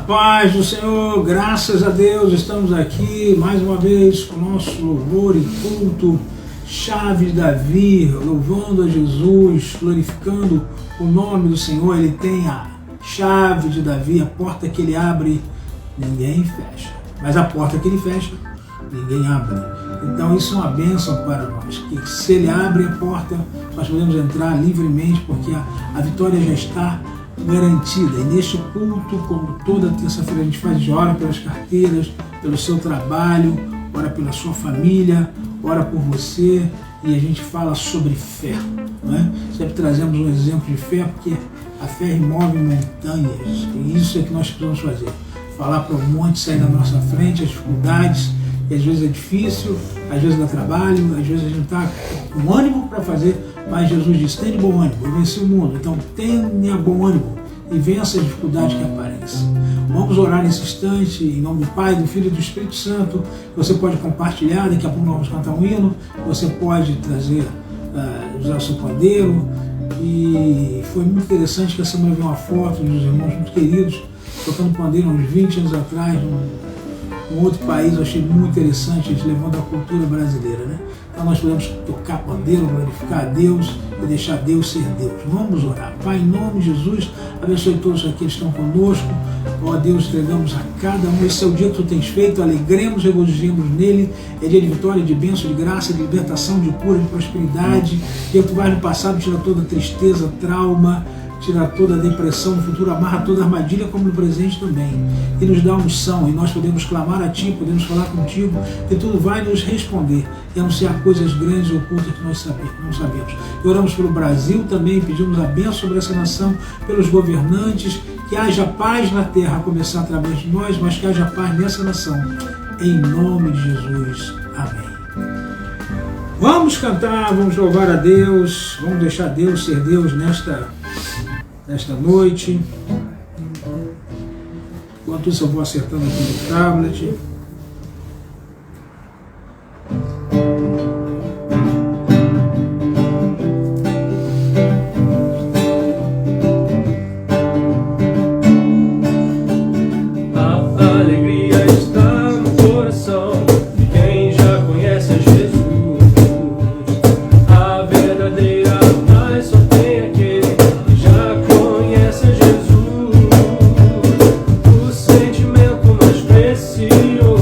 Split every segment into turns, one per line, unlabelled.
paz do Senhor, graças a Deus, estamos aqui mais uma vez com o nosso louvor e culto, chave de Davi, louvando a Jesus, glorificando o nome do Senhor. Ele tem a chave de Davi, a porta que ele abre, ninguém fecha, mas a porta que ele fecha, ninguém abre. Então isso é uma bênção para nós, que se ele abre a porta, nós podemos entrar livremente, porque a vitória já está garantida. E neste culto, como toda terça-feira a gente faz, a gente ora pelas carteiras, pelo seu trabalho, ora pela sua família, ora por você, e a gente fala sobre fé, não é? Sempre trazemos um exemplo de fé, porque a fé remove montanhas, e isso é que nós precisamos fazer, falar para o monte sair na nossa frente, as dificuldades, e às vezes é difícil, às vezes dá trabalho, às vezes a gente não está com ânimo para fazer, mas Jesus disse: tem de bom ânimo, eu venci o mundo, então tenha bom ânimo e vença as dificuldades que aparecem. Vamos orar nesse instante, em nome do Pai, do Filho e do Espírito Santo. Você pode compartilhar, daqui a pouco nós vamos cantar um hino, você pode trazer, usar o seu pandeiro. E foi muito interessante que essa semana vi uma foto dos irmãos muito queridos tocando pandeiro há uns 20 anos atrás, num outro país. Eu achei muito interessante, a gente levando a cultura brasileira, né? Então nós podemos tocar pandeiro, glorificar a Deus e deixar Deus ser Deus. Vamos orar. Pai, em nome de Jesus, abençoe todos aqueles que estão conosco. Ó Deus, entregamos a cada um. Esse é o dia que Tu tens feito, alegremos, regozijemos nele. É dia de vitória, de bênção, de graça, de libertação, de cura, de prosperidade. Que Tu vais no passado, tira toda tristeza, trauma, tira toda a depressão, no futuro amarra toda a armadilha, como no presente também. E nos dá unção, e nós podemos clamar a Ti, podemos falar contigo, e Tudo vai nos responder e anunciar coisas grandes e ocultas que nós não sabemos. E oramos pelo Brasil também, pedimos a bênção sobre essa nação, pelos governantes, que haja paz na terra, a começar através de nós, mas que haja paz nessa nação. Em nome de Jesus. Amém. Vamos cantar, vamos louvar a Deus, vamos deixar Deus ser Deus nesta noite. Enquanto isso eu vou acertando aqui no tablet.
A alegria está no coração de quem já conhece a Jesus. A verdadeira paz só tem aquele que já conhece a Jesus. O sentimento mais precioso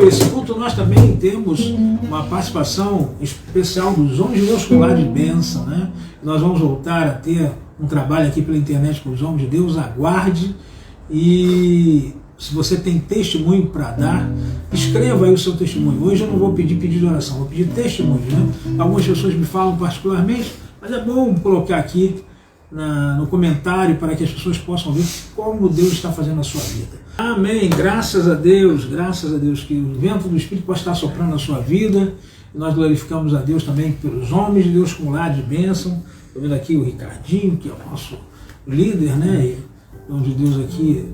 esse culto nós também temos uma participação especial dos Homens de Deus com Lar de Bênção, né? Nós vamos voltar a ter um trabalho aqui pela internet com os Homens de Deus, aguarde. E se você tem testemunho para dar, escreva aí o seu testemunho. Hoje eu não vou pedir pedido de oração, vou pedir testemunho, né? Algumas pessoas me falam particularmente, mas é bom colocar aqui no comentário para que as pessoas possam ver como Deus está fazendo a sua vida. Amém, graças a Deus que o vento do Espírito pode estar soprando na sua vida. E nós glorificamos a Deus também pelos Homens de Deus com Lar de Bênção. Estou vendo aqui o Ricardinho, que é o nosso líder, né? E Homem de Deus aqui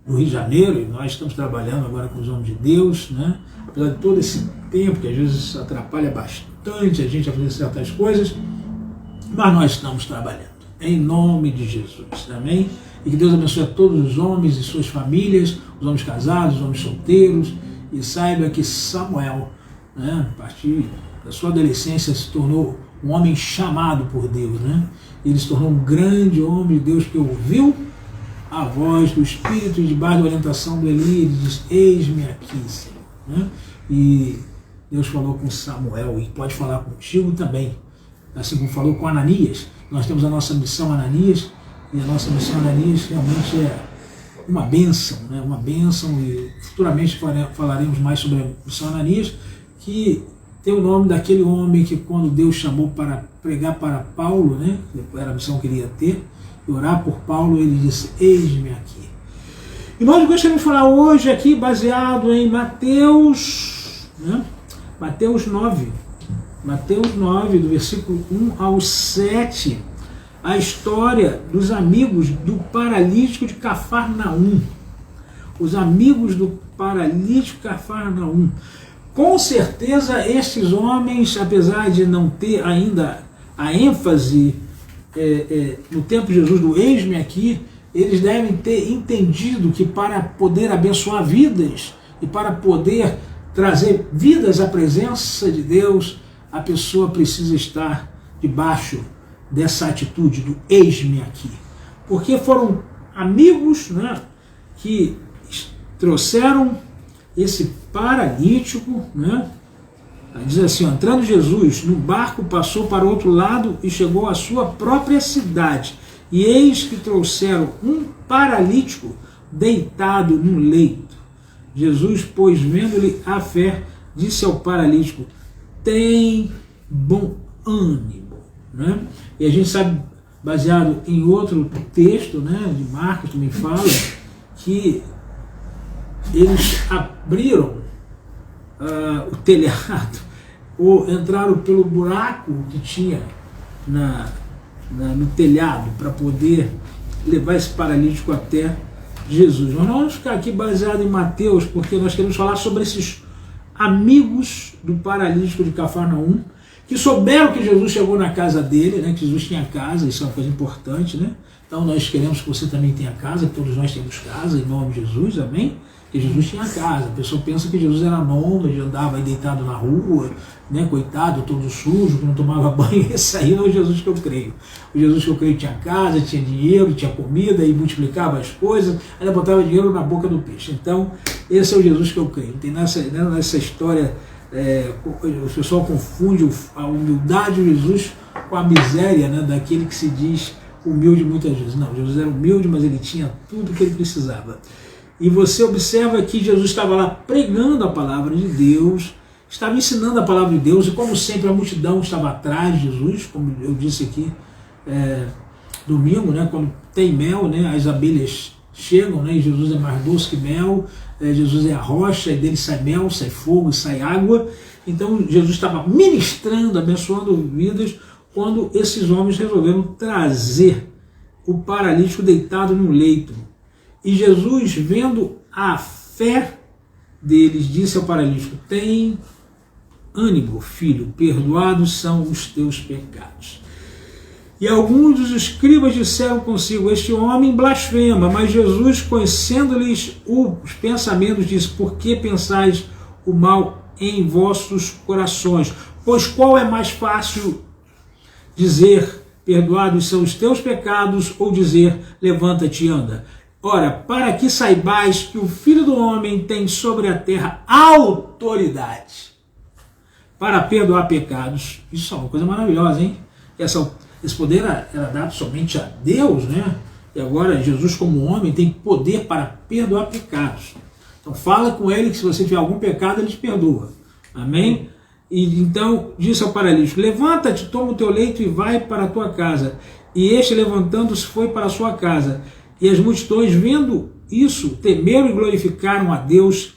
no Rio de Janeiro, e nós estamos trabalhando agora com os Homens de Deus, né? Apesar de todo esse tempo, que às vezes atrapalha bastante a gente a fazer certas coisas, mas nós estamos trabalhando, em nome de Jesus, amém? E que Deus abençoe a todos os homens e suas famílias, os homens casados, os homens solteiros, e saiba que Samuel, né, a partir da sua adolescência, se tornou um homem chamado por Deus, né? Ele se tornou um grande homem de Deus que ouviu a voz do Espírito e debaixo da orientação do Eli, ele diz, eis-me aqui, Senhor, né? E Deus falou com Samuel e pode falar contigo também, assim como falou com Ananias. Nós temos a nossa missão Ananias, e a nossa missão Ananias realmente é uma bênção, né? Uma bênção, e futuramente falaremos mais sobre a missão Ananias, que tem o nome daquele homem que quando Deus chamou para pregar para Paulo, né? Era a missão que ele ia ter, e orar por Paulo, ele disse, eis-me aqui. E nós gostaríamos de falar hoje aqui, baseado em Mateus, né? Mateus 9, do versículo 1 ao 7, a história dos amigos do paralítico de Cafarnaum. Os amigos do paralítico de Cafarnaum. Com certeza, esses homens, apesar de não ter ainda a ênfase no tempo de Jesus, do eis-me aqui, eles devem ter entendido que para poder abençoar vidas e para poder trazer vidas à presença de Deus, a pessoa precisa estar debaixo dessa atitude do eis-me aqui. Porque foram amigos, né, que trouxeram esse paralítico, né? Diz assim, entrando Jesus no barco, passou para o outro lado e chegou à sua própria cidade. E eis que trouxeram um paralítico deitado no leito. Jesus, pois, vendo-lhe a fé, disse ao paralítico, tem bom ânimo, né? E a gente sabe, baseado em outro texto, né, de Marcos também fala, que eles abriram o telhado, ou entraram pelo buraco que tinha no telhado para poder levar esse paralítico até Jesus. Mas nós vamos ficar aqui baseado em Mateus, porque nós queremos falar sobre esses amigos do paralítico de Cafarnaum, que souberam que Jesus chegou na casa dele, né, que Jesus tinha casa, isso é uma coisa importante, né? Então nós queremos que você também tenha casa, que todos nós temos casa, em nome de Jesus, amém? Que Jesus tinha casa. A pessoa pensa que Jesus era nômade, andava aí deitado na rua, né, coitado, todo sujo, que não tomava banho. Esse aí não é o Jesus que eu creio. O Jesus que eu creio tinha casa, tinha dinheiro, tinha comida, e multiplicava as coisas, ainda botava dinheiro na boca do peixe. Então, esse é o Jesus que eu creio. Tem nessa história, o pessoal confunde a humildade de Jesus com a miséria, né, daquele que se diz humilde muitas vezes. Não, Jesus era humilde, mas ele tinha tudo o que ele precisava. E você observa que Jesus estava lá pregando a palavra de Deus, estava ensinando a palavra de Deus, e como sempre a multidão estava atrás de Jesus, como eu disse aqui domingo, né, quando tem mel, né, as abelhas chegam, né, e Jesus é mais doce que mel, Jesus é a rocha, e dele sai mel, sai fogo, sai água. Então Jesus estava ministrando, abençoando vidas, quando esses homens resolveram trazer o paralítico deitado no leito. E Jesus, vendo a fé deles, disse ao paralítico, tem ânimo, filho, perdoados são os teus pecados. E alguns dos escribas disseram consigo, este homem blasfema, mas Jesus, conhecendo-lhes os pensamentos, disse, por que pensais o mal em vossos corações? Pois qual é mais fácil dizer, perdoados são os teus pecados, ou dizer, levanta-te e anda? Ora, para que saibais que o Filho do Homem tem sobre a terra autoridade para perdoar pecados. Isso é uma coisa maravilhosa, hein? Esse poder era dado somente a Deus, né? E agora Jesus, como homem, tem poder para perdoar pecados. Então fala com ele que se você tiver algum pecado, ele te perdoa. Amém? E então disse ao paralítico: levanta-te, toma o teu leito e vai para a tua casa. E este, levantando-se, foi para a sua casa. E as multidões, vendo isso, temeram e glorificaram a Deus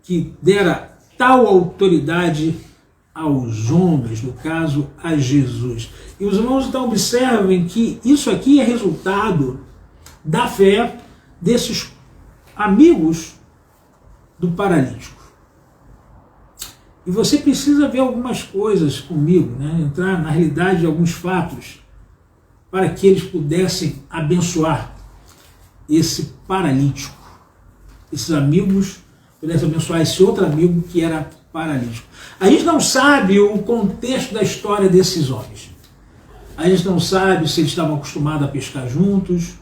que dera tal autoridade aos homens, no caso, a Jesus. E os irmãos então observem que isso aqui é resultado da fé desses amigos do paralítico. E você precisa ver algumas coisas comigo, né? Entrar na realidade de alguns fatos, para que eles pudessem abençoar esse paralítico. Esses amigos pudessem abençoar esse outro amigo que era paralítico. A gente não sabe o contexto da história desses homens. A gente não sabe se eles estavam acostumados a pescar juntos.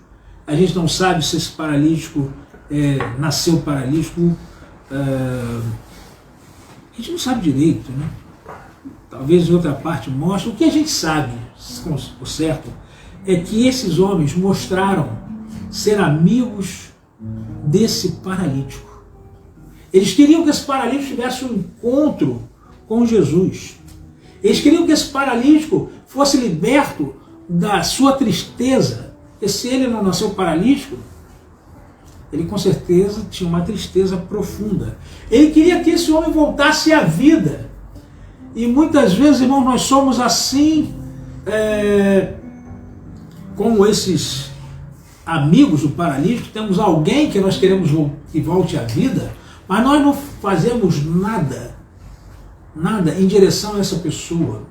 A gente não sabe se esse paralítico nasceu paralítico. A gente não sabe direito, né? Talvez em outra parte mostre. O que a gente sabe, por certo, é que esses homens mostraram ser amigos desse paralítico. Eles queriam que esse paralítico tivesse um encontro com Jesus. Eles queriam que esse paralítico fosse liberto da sua tristeza. Porque se ele não nasceu paralítico, ele com certeza tinha uma tristeza profunda. Ele queria que esse homem voltasse à vida. E muitas vezes, irmãos, nós somos assim, como esses amigos do paralítico. Temos alguém que nós queremos que volte à vida, mas nós não fazemos nada em direção a essa pessoa.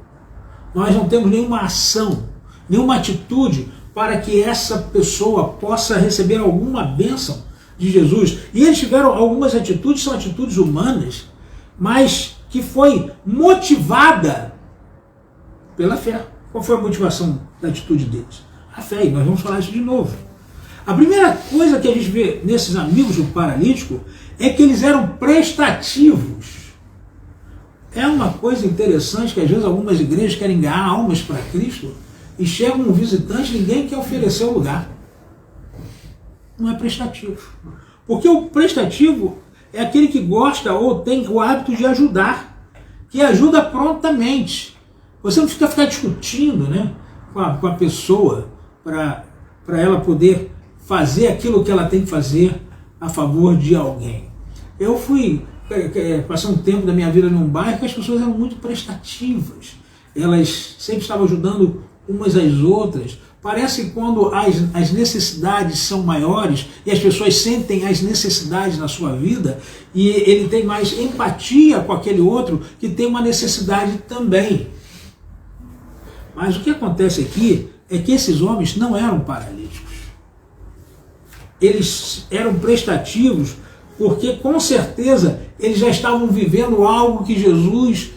Nós não temos nenhuma ação, nenhuma atitude para que essa pessoa possa receber alguma bênção de Jesus. E eles tiveram algumas atitudes, são atitudes humanas, mas que foi motivada pela fé. Qual foi a motivação da atitude deles? A fé, e nós vamos falar isso de novo. A primeira coisa que a gente vê nesses amigos do paralítico é que eles eram prestativos. É uma coisa interessante que às vezes algumas igrejas querem ganhar almas para Cristo e chega um visitante e ninguém quer oferecer o lugar. Não é prestativo. Porque o prestativo é aquele que gosta ou tem o hábito de ajudar, que ajuda prontamente. Você não fica discutindo, né, com a pessoa para ela poder fazer aquilo que ela tem que fazer a favor de alguém. Eu fui passar um tempo da minha vida num bairro que as pessoas eram muito prestativas. Elas sempre estavam ajudando umas às outras. Parece que quando as necessidades são maiores e as pessoas sentem as necessidades na sua vida e ele tem mais empatia com aquele outro que tem uma necessidade também. Mas o que acontece aqui é que esses homens não eram paralíticos. Eles eram prestativos porque com certeza eles já estavam vivendo algo que Jesus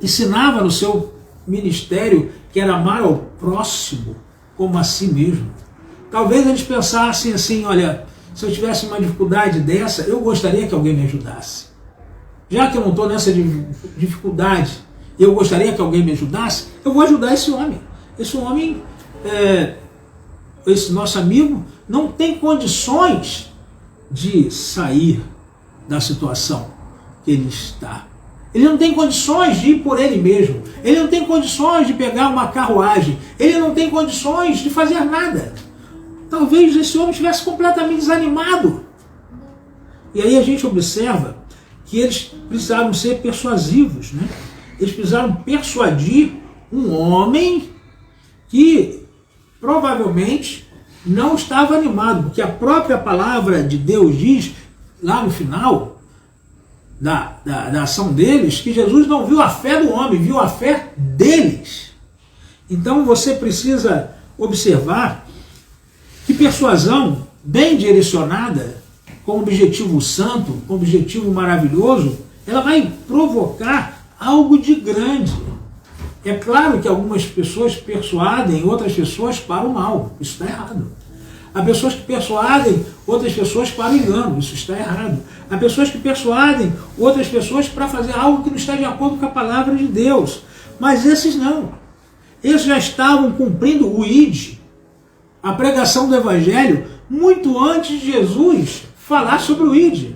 ensinava no seu ministério, que era amar ao próximo como a si mesmo. Talvez eles pensassem assim: olha, se eu tivesse uma dificuldade dessa, eu gostaria que alguém me ajudasse. Já que eu não estou nessa dificuldade e eu gostaria que alguém me ajudasse, eu vou ajudar esse homem. Esse homem, esse nosso amigo, não tem condições de sair da situação que ele está. Ele não tem condições de ir por ele mesmo. Ele não tem condições de pegar uma carruagem. Ele não tem condições de fazer nada. Talvez esse homem estivesse completamente desanimado. E aí a gente observa que eles precisaram ser persuasivos, né? Eles precisaram persuadir um homem que provavelmente não estava animado, porque a própria palavra de Deus diz lá no final da ação deles, que Jesus não viu a fé do homem, viu a fé deles. Então você precisa observar que persuasão bem direcionada, com objetivo santo, com objetivo maravilhoso, ela vai provocar algo de grande. É claro que algumas pessoas persuadem outras pessoas para o mal, isso está errado. Há pessoas que persuadem outras pessoas para o engano, isso está errado. Há pessoas que persuadem outras pessoas para fazer algo que não está de acordo com a palavra de Deus. Mas esses não. Eles já estavam cumprindo o ID, a pregação do Evangelho, muito antes de Jesus falar sobre o ID.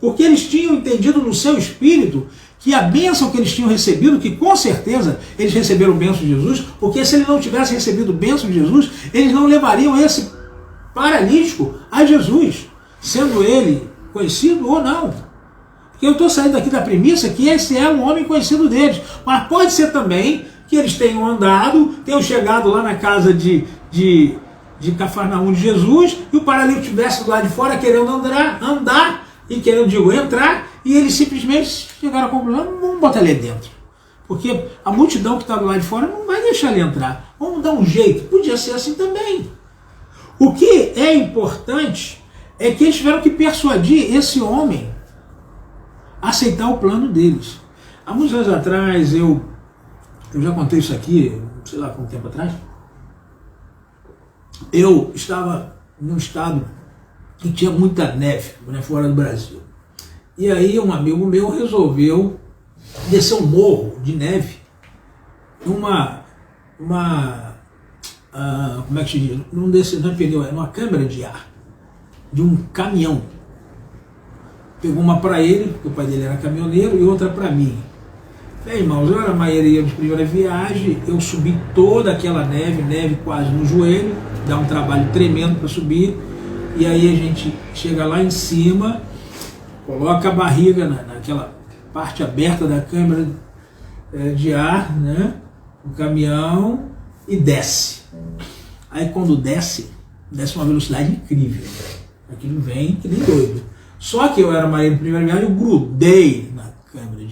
Porque eles tinham entendido no seu espírito que a bênção que eles tinham recebido, que com certeza eles receberam bênção de Jesus, porque se eles não tivessem recebido bênção de Jesus, eles não levariam esse paralítico a Jesus, sendo ele conhecido ou não. Porque eu estou saindo aqui da premissa que esse é um homem conhecido deles, mas pode ser também que eles tenham andado, tenham chegado lá na casa de Cafarnaum de Jesus, e o paralítico estivesse do lado de fora querendo andar e querendo, entrar, e eles simplesmente chegaram à conclusão: vamos botar ele dentro, porque a multidão que está do lado de fora não vai deixar ele entrar, vamos dar um jeito. Podia ser assim também. O que é importante é que eles tiveram que persuadir esse homem a aceitar o plano deles. Há muitos anos atrás, eu já contei isso aqui, sei lá quanto tempo atrás, eu estava num estado que tinha muita neve, né, fora do Brasil. E aí um amigo meu resolveu descer um morro de neve numa como é que se diz? Não é pneu, é numa câmara de ar de um caminhão. Pegou uma para ele, porque o pai dele era caminhoneiro, e outra para mim. Bem, irmãos, eu era maioria de primeira viagem, eu subi toda aquela neve quase no joelho, dá um trabalho tremendo para subir, e aí a gente chega lá em cima, coloca a barriga naquela parte aberta da câmara de ar, né, o caminhão, e desce. Aí quando desce uma velocidade incrível, aquilo vem que nem doido. Só que eu era marinheiro de primeira viagem, eu grudei na câmara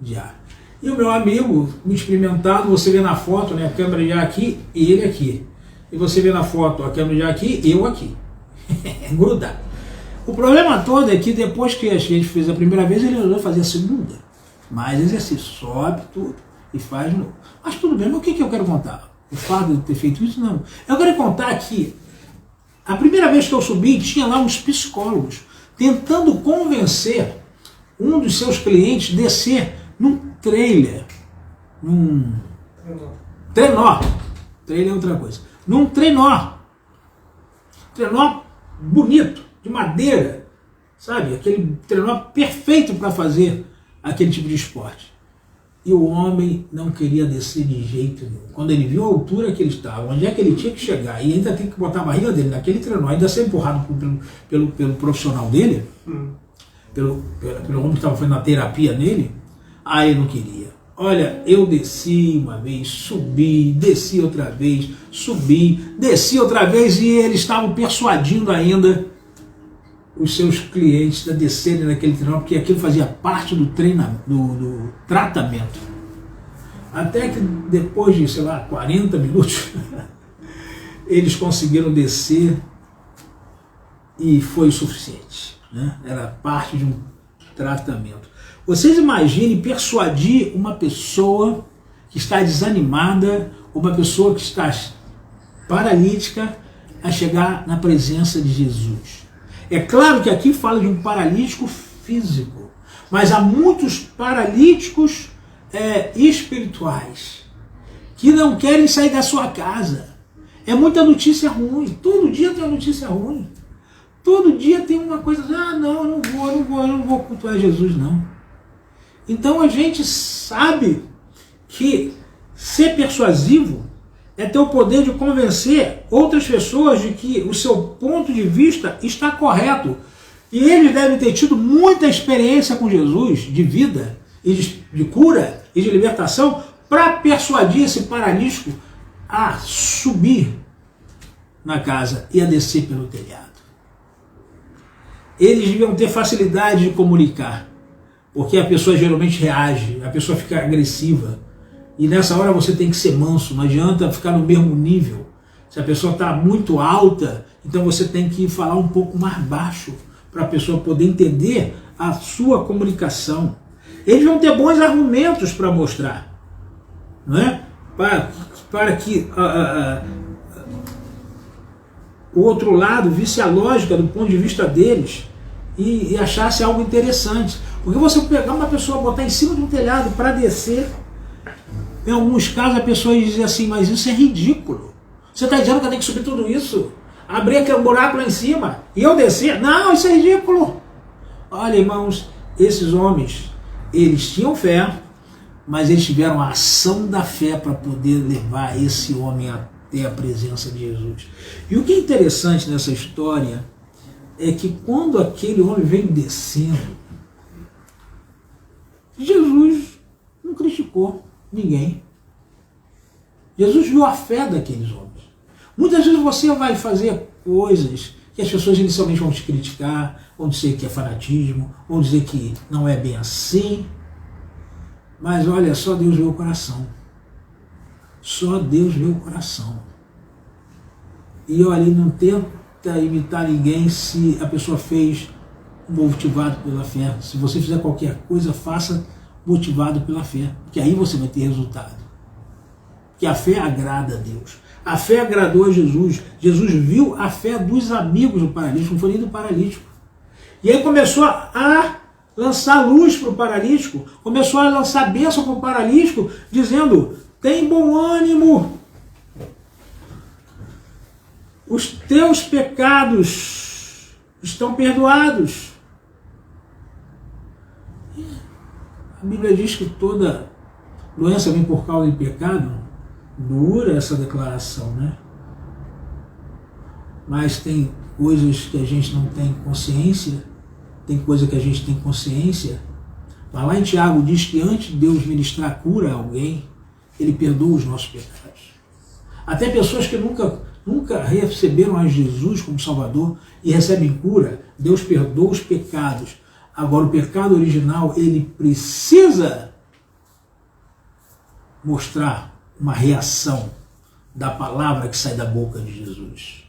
de ar. E o meu amigo, muito experimentado, você vê na foto, né, a câmera de ar aqui e ele aqui. E você vê na foto a câmera de ar aqui e eu aqui. Grudar. O problema todo é que depois que a gente fez a primeira vez, ele resolveu fazer a segunda. Mais exercício, sobe tudo e faz de novo. Mas tudo bem, mas o que eu quero contar? O fato de ter feito isso, não. Eu quero contar que a primeira vez que eu subi, tinha lá uns psicólogos tentando convencer um dos seus clientes a descer num trailer, num trenó. Trailer é outra coisa. Num trenó bonito, de madeira, sabe? Aquele trenó perfeito para fazer aquele tipo de esporte. E o homem não queria descer de jeito nenhum. Quando ele viu a altura que ele estava, onde é que ele tinha que chegar, e ainda tem que botar a barriga dele naquele trenó, ainda ser empurrado pelo profissional dele, pelo homem que estava fazendo a terapia nele, aí ele não queria. Olha, eu desci uma vez, subi, desci outra vez, subi, desci outra vez, e eles estavam persuadindo ainda os seus clientes a descerem naquele trenó, porque aquilo fazia parte do tratamento. Até que depois de, sei lá, 40 minutos, eles conseguiram descer e foi o suficiente, né? Era parte de um tratamento. Vocês imaginem persuadir uma pessoa que está desanimada, uma pessoa que está paralítica, a chegar na presença de Jesus. É claro que aqui fala de um paralítico físico, mas há muitos paralíticos espirituais que não querem sair da sua casa. É muita notícia ruim, todo dia tem uma notícia ruim, todo dia tem uma coisa, não vou cultuar Jesus não. Então a gente sabe que ser persuasivo é ter o poder de convencer outras pessoas de que o seu ponto de vista está correto. E eles devem ter tido muita experiência com Jesus, de vida, e de cura e de libertação, para persuadir esse paralítico a subir na casa e a descer pelo telhado. Eles deviam ter facilidade de comunicar, porque a pessoa geralmente reage, a pessoa fica agressiva. E nessa hora você tem que ser manso, não adianta ficar no mesmo nível. Se a pessoa está muito alta, então você tem que falar um pouco mais baixo, para a pessoa poder entender a sua comunicação. Eles vão ter bons argumentos para mostrar, não é? Para que o outro lado, visse a lógica do ponto de vista deles e achasse algo interessante. Porque você pegar uma pessoa, botar em cima de um telhado para descer, em alguns casos a pessoa diz assim, mas isso é ridículo. Você está dizendo que eu tenho que subir tudo isso? Abrir aquele buraco lá em cima e eu descer? Não, isso é ridículo. Olha, irmãos, esses homens, eles tinham fé, mas eles tiveram a ação da fé para poder levar esse homem até a presença de Jesus. E o que é interessante nessa história é que quando aquele homem vem descendo, Jesus não criticou ninguém. Jesus viu a fé daqueles homens. Muitas vezes você vai fazer coisas que as pessoas inicialmente vão te criticar, vão dizer que é fanatismo, vão dizer que não é bem assim. Mas olha, só Deus vê o coração. Só Deus vê o coração. E olha, ele não tenta imitar ninguém se a pessoa fez motivado pela fé. Se você fizer qualquer coisa, faça motivado pela fé, que aí você vai ter resultado. Que a fé agrada a Deus. A fé agradou a Jesus. Jesus viu a fé dos amigos do paralítico, não foi nem do paralítico. E aí começou a lançar luz para o paralítico, começou a lançar bênção para o paralítico, dizendo, tem bom ânimo, os teus pecados estão perdoados. A Bíblia diz que toda doença vem por causa de pecado. Dura essa declaração, né? Mas tem coisas que a gente não tem consciência, tem coisa que a gente tem consciência. Mas lá em Tiago diz que antes de Deus ministrar cura a alguém, Ele perdoa os nossos pecados. Até pessoas que nunca receberam a Jesus como Salvador e recebem cura, Deus perdoa os pecados. Agora o pecado original, ele precisa mostrar uma reação da palavra que sai da boca de Jesus.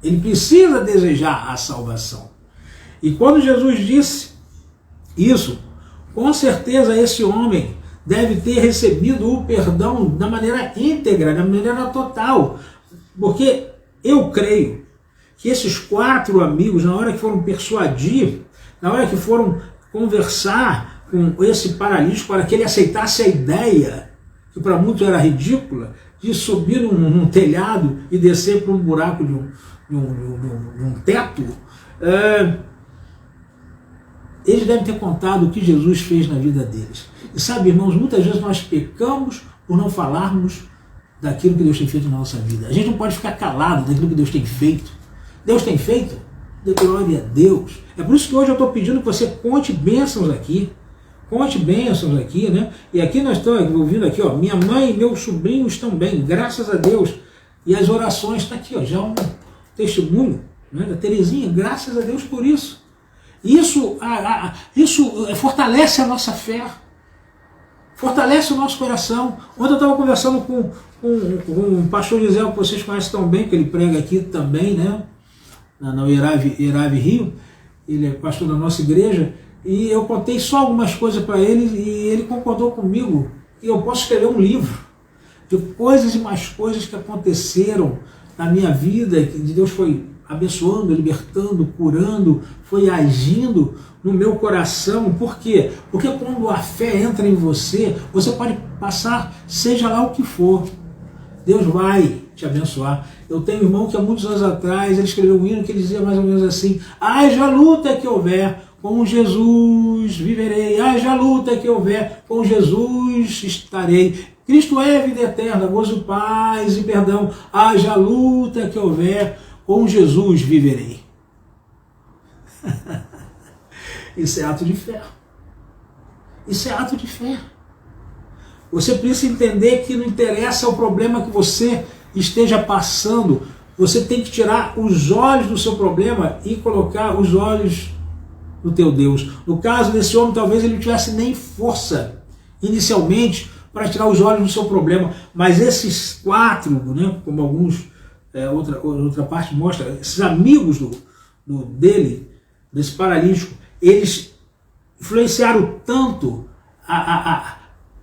Ele precisa desejar a salvação. E quando Jesus disse isso, com certeza esse homem deve ter recebido o perdão da maneira íntegra, da maneira total. Porque eu creio que esses 4 amigos, na hora que foram persuadir, na hora que foram conversar com esse paralítico para que ele aceitasse a ideia, que para muitos era ridícula, de subir num telhado e descer para um buraco de um teto, eles devem ter contado o que Jesus fez na vida deles. E sabe, irmãos, muitas vezes nós pecamos por não falarmos daquilo que Deus tem feito na nossa vida. A gente não pode ficar calado daquilo que Deus tem feito. Deus tem feito? Dê glória a Deus. É por isso que hoje eu estou pedindo que você conte bênçãos aqui. Conte bênçãos aqui, né? E aqui nós estamos ouvindo aqui, ó, minha mãe e meu sobrinho estão bem, graças a Deus. E as orações, está aqui, ó, já um testemunho, né, da Terezinha, graças a Deus por isso. Isso fortalece a nossa fé, fortalece o nosso coração. Ontem eu estava conversando com o pastor Gisel, que vocês conhecem tão bem, que ele prega aqui também, né, no Irave Rio, ele é pastor da nossa igreja, e eu contei só algumas coisas para ele, e ele concordou comigo, e eu posso escrever um livro de coisas e mais coisas que aconteceram na minha vida, que Deus foi abençoando, libertando, curando, foi agindo no meu coração. Por quê? Porque quando a fé entra em você, você pode passar, seja lá o que for, Deus vai te abençoar. Eu tenho um irmão que há muitos anos atrás, ele escreveu um hino que ele dizia mais ou menos assim: haja luta que houver, com Jesus viverei, haja luta que houver, com Jesus estarei. Cristo é vida eterna, gozo, paz e perdão, haja luta que houver, com Jesus viverei. Isso é ato de fé. Isso é ato de fé. Você precisa entender que não interessa o problema que você esteja passando, você tem que tirar os olhos do seu problema e colocar os olhos no teu Deus. No caso desse homem, talvez ele não tivesse nem força inicialmente para tirar os olhos do seu problema, mas esses 4, né, como alguns, outra parte mostra, esses amigos dele, desse paralítico, eles influenciaram tanto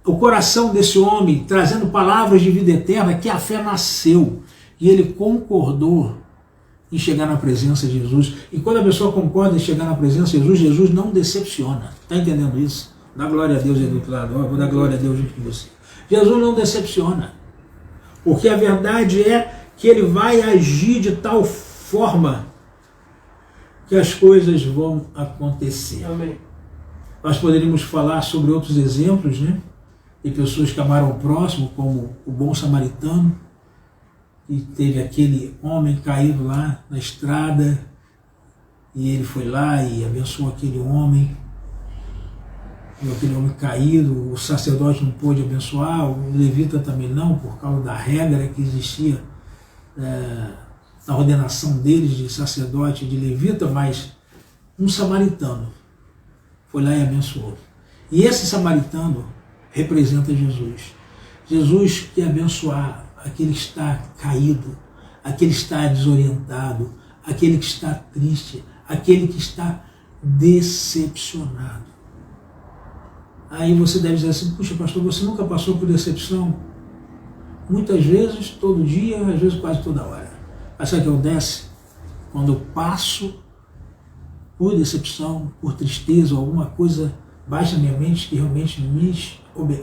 o coração desse homem, trazendo palavras de vida eterna, que a fé nasceu, e ele concordou em chegar na presença de Jesus. E quando a pessoa concorda em chegar na presença de Jesus, Jesus não decepciona. Está entendendo isso? Dá glória a Deus aí do outro lado. Vou dar glória a Deus junto com você. Jesus não decepciona. Porque a verdade é que ele vai agir de tal forma que as coisas vão acontecer.
Amém.
Nós poderíamos falar sobre outros exemplos, né? De pessoas que amaram o próximo, como o bom samaritano, e teve aquele homem caído lá na estrada, e ele foi lá e abençoou aquele homem, e aquele homem caído, o sacerdote não pôde abençoar, o levita também não, por causa da regra que existia na ordenação deles de sacerdote e de levita, mas um samaritano foi lá e abençoou. E esse samaritano representa Jesus. Jesus quer abençoar aquele que está caído, aquele que está desorientado, aquele que está triste, aquele que está decepcionado. Aí você deve dizer assim: puxa, pastor, você nunca passou por decepção? Muitas vezes, todo dia, às vezes quase toda hora. Mas sabe o que acontece? Quando eu passo por decepção, por tristeza, ou alguma coisa baixa na minha mente que realmente me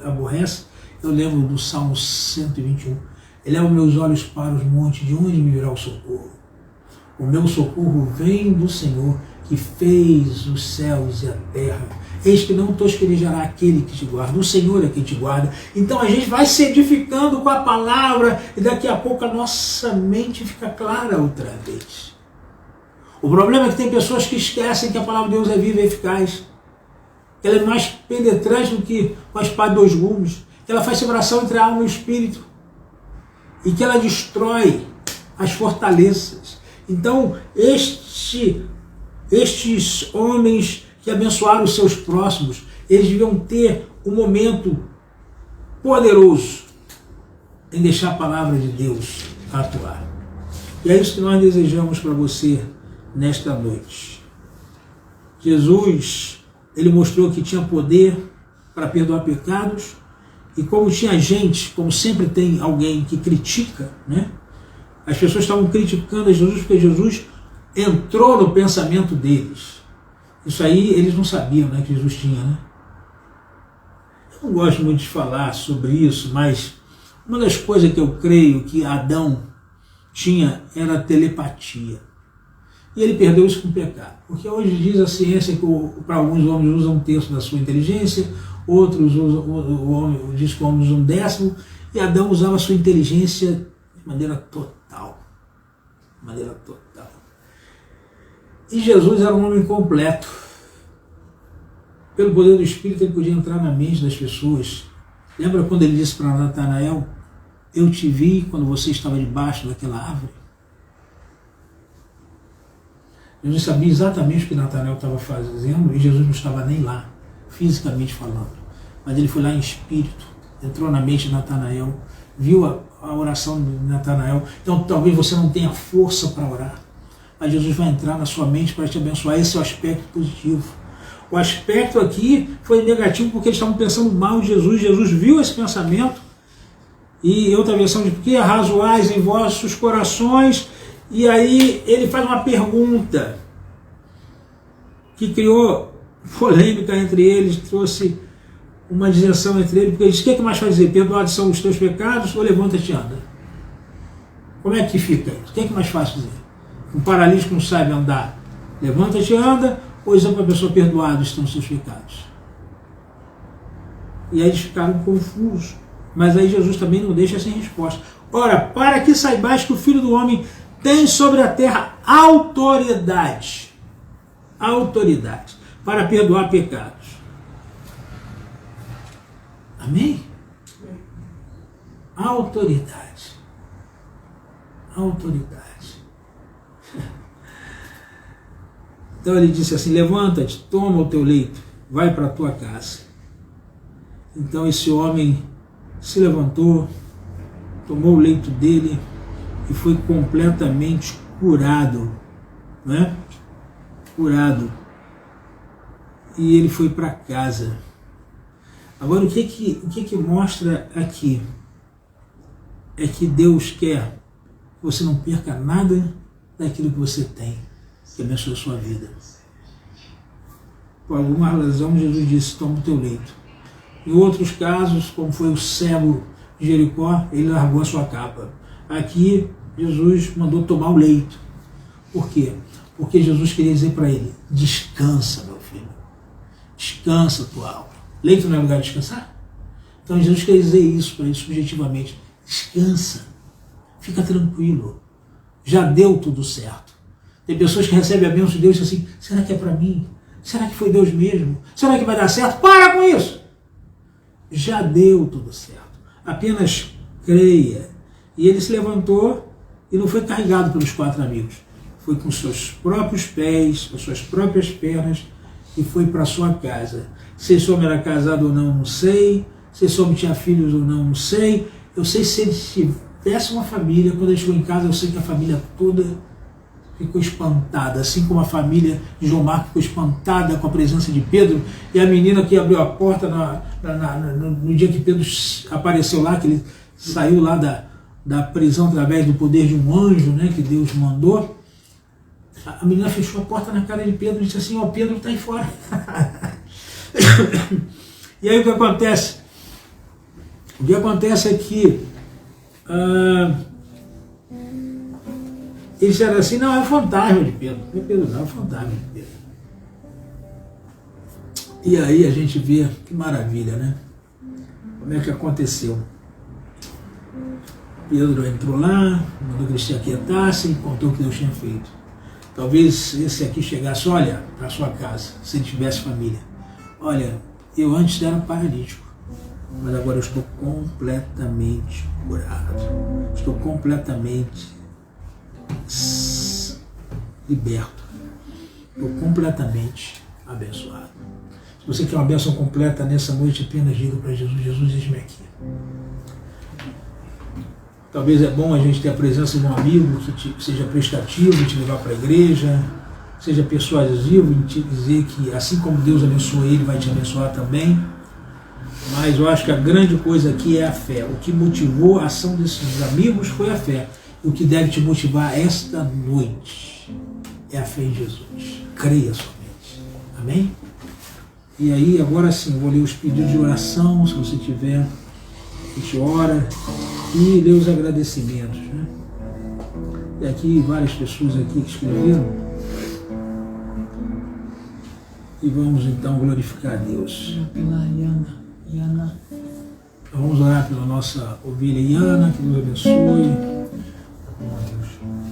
aborrece, eu lembro do Salmo 121. Eleva meus olhos para os montes, de onde me virá o socorro? O meu socorro vem do Senhor, que fez os céus e a terra. Eis que não tosquerejará aquele que te guarda, o Senhor é quem te guarda. Então a gente vai se edificando com a palavra e daqui a pouco a nossa mente fica clara outra vez. O problema é que tem pessoas que esquecem que a palavra de Deus é viva e eficaz. Ela é mais penetrante do que uma espada de dois gumes. Ela faz separação entre a alma e o espírito. E que ela destrói as fortalezas. Então, estes homens que abençoaram os seus próximos, eles deviam ter um momento poderoso em deixar a palavra de Deus atuar. E é isso que nós desejamos para você nesta noite. Jesus, ele mostrou que tinha poder para perdoar pecados, e como tinha gente, como sempre tem alguém que critica, né? As pessoas estavam criticando a Jesus porque Jesus entrou no pensamento deles. Isso aí eles não sabiam, né, que Jesus tinha, né? Eu não gosto muito de falar sobre isso, mas uma das coisas que eu creio que Adão tinha era a telepatia. E ele perdeu isso com o pecado. Porque hoje diz a ciência que para alguns homens usam um terço da sua inteligência, outros diz que homens usam um décimo, e Adão usava a sua inteligência de maneira total. De maneira total. E Jesus era um homem completo. Pelo poder do Espírito, ele podia entrar na mente das pessoas. Lembra quando ele disse para Natanael: eu te vi quando você estava debaixo daquela árvore? Jesus sabia exatamente o que Natanael estava fazendo e Jesus não estava nem lá, fisicamente falando. Mas ele foi lá em espírito, entrou na mente de Natanael, viu a oração de Natanael. Então talvez você não tenha força para orar, mas Jesus vai entrar na sua mente para te abençoar. Esse é o aspecto positivo. O aspecto aqui foi negativo porque eles estavam pensando mal de Jesus. Jesus viu esse pensamento, e outra versão de porque arrazoais em vossos corações. E aí ele faz uma pergunta que criou polêmica entre eles, trouxe uma dissensão entre eles, porque ele disse: o que mais faz dizer? Perdoados são os teus pecados ou levanta-te e anda? Como é que fica isso? O que mais fácil dizer? Um paralítico não sabe andar, levanta-te e anda, ou dizer para a pessoa: perdoados estão os seus pecados? E aí eles ficaram confusos. Mas aí Jesus também não deixa sem resposta. Ora, para que saibais que o Filho do Homem tem sobre a terra autoridade para perdoar pecados. Amém? Autoridade. Então ele disse assim: levanta-te, toma o teu leito, vai para a tua casa. Então esse homem se levantou, tomou o leito dele e foi completamente curado, né? Curado. E ele foi para casa. Agora o que mostra aqui é que Deus quer que você não perca nada daquilo que você tem, que abençoe a sua vida. Por alguma razão, Jesus disse, toma o teu leito. Em outros casos, como foi o cego de Jericó, ele largou a sua capa. Aqui, Jesus mandou tomar o leito. Por quê? Porque Jesus queria dizer para ele, descansa, meu filho. Descansa tua alma. Leito não é lugar de descansar? Então Jesus quer dizer isso para ele subjetivamente. Descansa. Fica tranquilo. Já deu tudo certo. Tem pessoas que recebem a bênção de Deus e dizem assim, será que é para mim? Será que foi Deus mesmo? Será que vai dar certo? Para com isso! Já deu tudo certo. Apenas creia. E ele se levantou e não foi carregado pelos 4 amigos. Foi com seus próprios pés, com suas próprias pernas e foi para sua casa. Se esse homem era casado ou não, não sei. Se esse homem tinha filhos ou não, não sei. Eu sei se ele tivesse uma família. Quando ele chegou em casa, eu sei que a família toda ficou espantada, assim como a família de João Marcos ficou espantada com a presença de Pedro, e a menina que abriu a porta no dia que Pedro apareceu lá, que ele saiu lá da prisão através do poder de um anjo, né, que Deus mandou, a menina fechou a porta na cara de Pedro e disse assim, ó, Pedro está aí fora. E aí o que acontece? O que acontece é que eles disseram assim, não, é o fantasma de Pedro. Não é Pedro não, é o fantasma de Pedro. E aí a gente vê, que maravilha, né? Como é que aconteceu? Pedro entrou lá, mandou que eles se aquietassem e contou o que Deus tinha feito. Talvez esse aqui chegasse, olha, para sua casa, se ele tivesse família. Olha, eu antes era paralítico, mas agora eu estou completamente curado. Estou completamente liberto. Estou completamente abençoado. Se você quer uma bênção completa nessa noite, apenas diga para Jesus, Jesus, eis-me aqui. Talvez é bom a gente ter a presença de um amigo que seja prestativo em te levar para a igreja, seja persuasivo em te dizer que assim como Deus abençoa ele, vai te abençoar também. Mas eu acho que a grande coisa aqui é a fé. O que motivou a ação desses amigos foi a fé. O que deve te motivar esta noite é a fé em Jesus. Creia somente. Amém? E aí, agora sim, vou ler os pedidos de oração, se você tiver, a gente ora e lê os agradecimentos. Né? E aqui, várias pessoas aqui que escreveram. E vamos então glorificar a Deus.
Pela Iana.
Vamos orar pela nossa ovelha Iana, que Deus abençoe.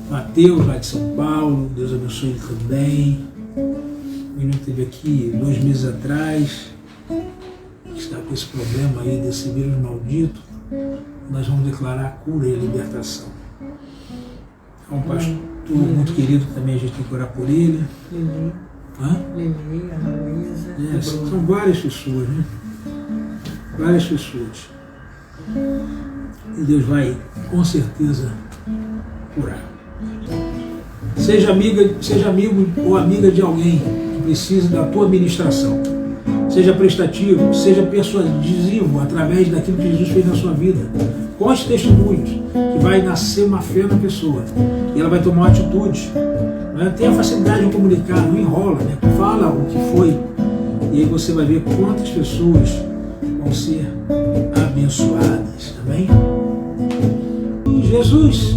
Mateus, lá de São Paulo, Deus abençoe ele também. O menino que esteve aqui 2 meses atrás, que está com esse problema aí desse vírus maldito, nós vamos declarar a cura e a libertação. É um pastor muito querido que também a gente tem que orar por ele.
Lili, Ana Luísa.
São várias pessoas, né? Várias pessoas. E Deus vai, com certeza, curar. Seja amigo ou amiga de alguém que precisa da tua administração. Seja prestativo, seja persuasivo através daquilo que Jesus fez na sua vida. Conte testemunhos, que vai nascer uma fé na pessoa. E ela vai tomar uma atitude. Tenha facilidade de comunicar, não enrola, né? Fala o que foi. E aí você vai ver quantas pessoas vão ser abençoadas. Amém? Jesus,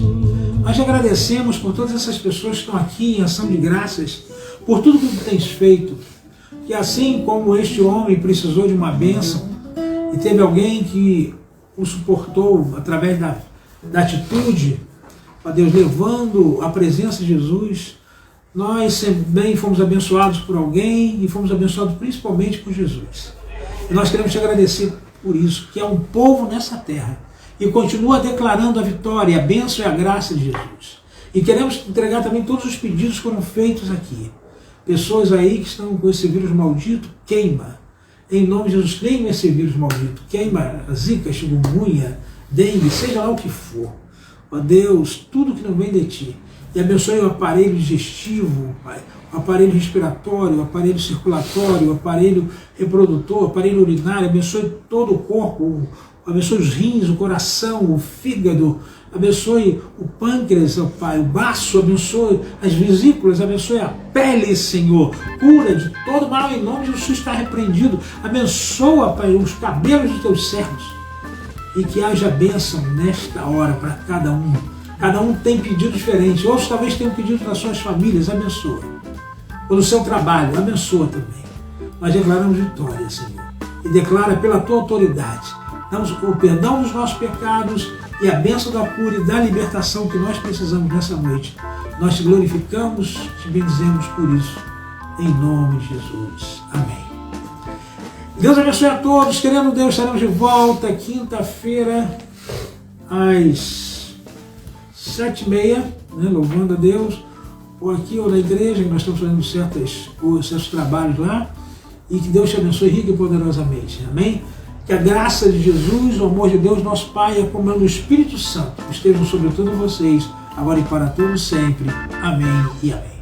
nós te agradecemos por todas essas pessoas que estão aqui em ação de graças, por tudo que tu tens feito. Que assim como este homem precisou de uma bênção e teve alguém que o suportou através da atitude, ó Deus, levando a presença de Jesus, nós também fomos abençoados por alguém e fomos abençoados principalmente por Jesus. E nós queremos te agradecer por isso, que é um povo nessa terra e continua declarando a vitória, a bênção e a graça de Jesus. E queremos entregar também todos os pedidos que foram feitos aqui. Pessoas aí que estão com esse vírus maldito, queima. Em nome de Jesus, queima esse vírus maldito. Queima a zika, chikungunya, dengue, seja lá o que for. Ó Deus, tudo que não vem de ti. E abençoe o aparelho digestivo, Pai, o aparelho respiratório, o aparelho circulatório, o aparelho reprodutor, o aparelho urinário. Abençoe todo o corpo, abençoe os rins, o coração, o fígado, abençoe o pâncreas, ó Pai, o baço, abençoe as vesículas, abençoe a pele, Senhor, cura de todo mal, em nome de Jesus está repreendido, abençoa, Pai, os cabelos dos teus servos, e que haja bênção nesta hora para cada um tem pedido diferente, outros talvez tenham pedido nas suas famílias, abençoa, ou no seu trabalho, abençoa também, nós declaramos vitória, Senhor, e declara pela tua autoridade, damos o perdão dos nossos pecados e a bênção da cura e da libertação que nós precisamos nessa noite. Nós te glorificamos, te bendizemos por isso, em nome de Jesus. Amém. Deus abençoe a todos, querendo Deus, estaremos de volta quinta-feira às 7h30, né, louvando a Deus, ou aqui ou na igreja, que nós estamos fazendo certos trabalhos lá, e que Deus te abençoe rica e poderosamente. Amém? Que a graça de Jesus, o amor de Deus, nosso Pai, e a comunhão do Espírito Santo estejam sobre todos vocês, agora e para todos sempre. Amém e amém.